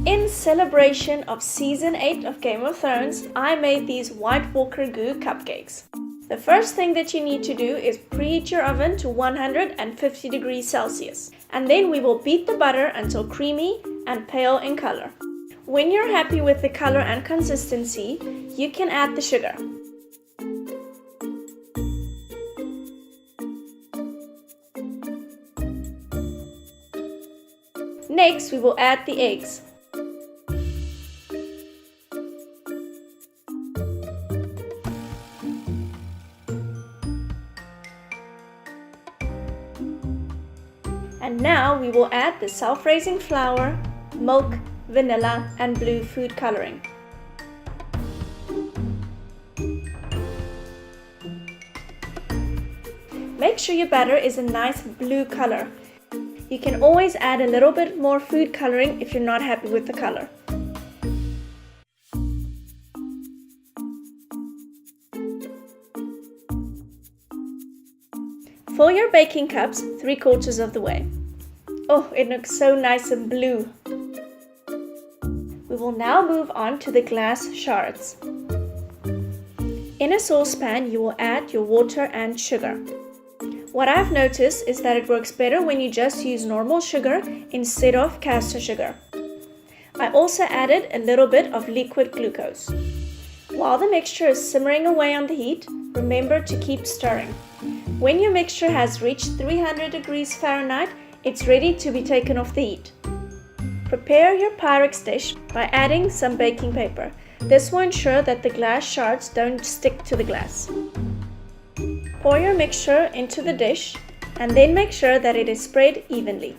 In celebration of Season 8 of Game of Thrones, I made these white Walker Goo cupcakes. The first thing that you need to do is preheat your oven to 150 degrees Celsius. And then we will beat the butter until creamy and pale in color. When you're happy with the color and consistency, you can add the sugar. Next, we will add the eggs. And now we will add the self-raising flour, milk, vanilla, and blue food coloring. Make sure your batter is a nice blue color. You can always add a little bit more food coloring if you're not happy with the color. Fill your baking cups 3/4 of the way. Oh, it looks so nice and blue. We will now move on to the glass shards. In a saucepan, you will add your water and sugar. What I've noticed is that it works better when you just use normal sugar instead of castor sugar. I also added a little bit of liquid glucose. While the mixture is simmering away on the heat, remember to keep stirring. When your mixture has reached 300 degrees Fahrenheit, it's ready to be taken off the heat. Prepare your Pyrex dish by adding some baking paper. This will ensure that the glass shards don't stick to the glass. Pour your mixture into the dish and then make sure that it is spread evenly.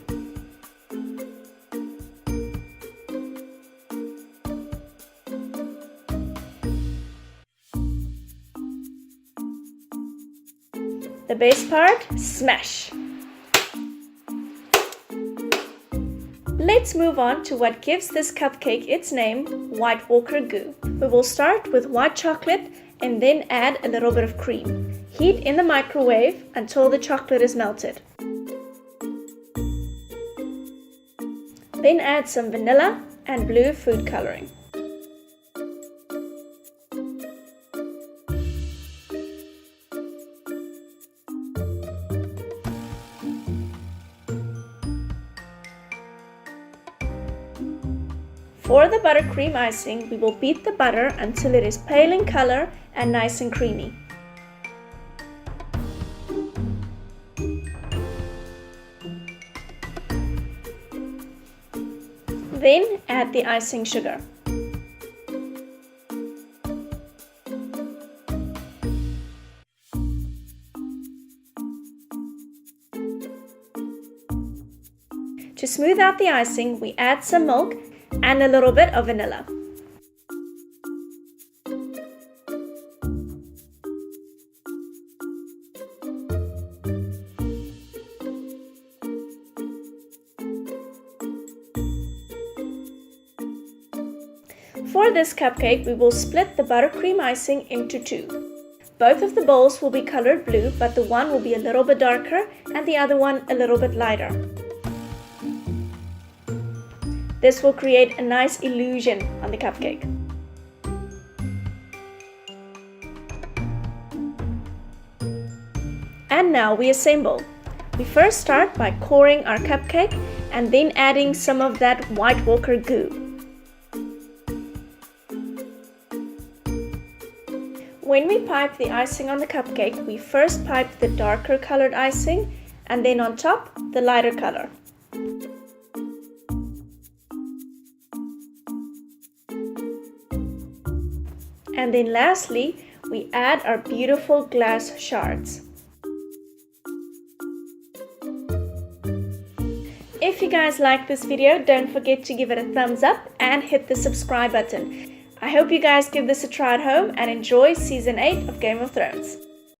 The best part, smash! Let's move on to what gives this cupcake its name, White Walker Goo. We will start with white chocolate and then add a little bit of cream. Heat in the microwave until the chocolate is melted. Then add some vanilla and blue food coloring. For the buttercream icing, we will beat the butter until it is pale in color and nice and creamy. Then add the icing sugar. To smooth out the icing, we add some milk and a little bit of vanilla. For this cupcake, we will split the buttercream icing into two. Both of the bowls will be colored blue, but the one will be a little bit darker and the other one a little bit lighter. This will create a nice illusion on the cupcake. And now we assemble. We first start by coring our cupcake and then adding some of that White Walker Goo. When we pipe the icing on the cupcake, we first pipe the darker colored icing and then on top the lighter color. And then lastly, we add our beautiful glass shards. If you guys like this video, don't forget to give it a thumbs up and hit the subscribe button. I hope you guys give this a try at home and enjoy Season 8 of Game of Thrones.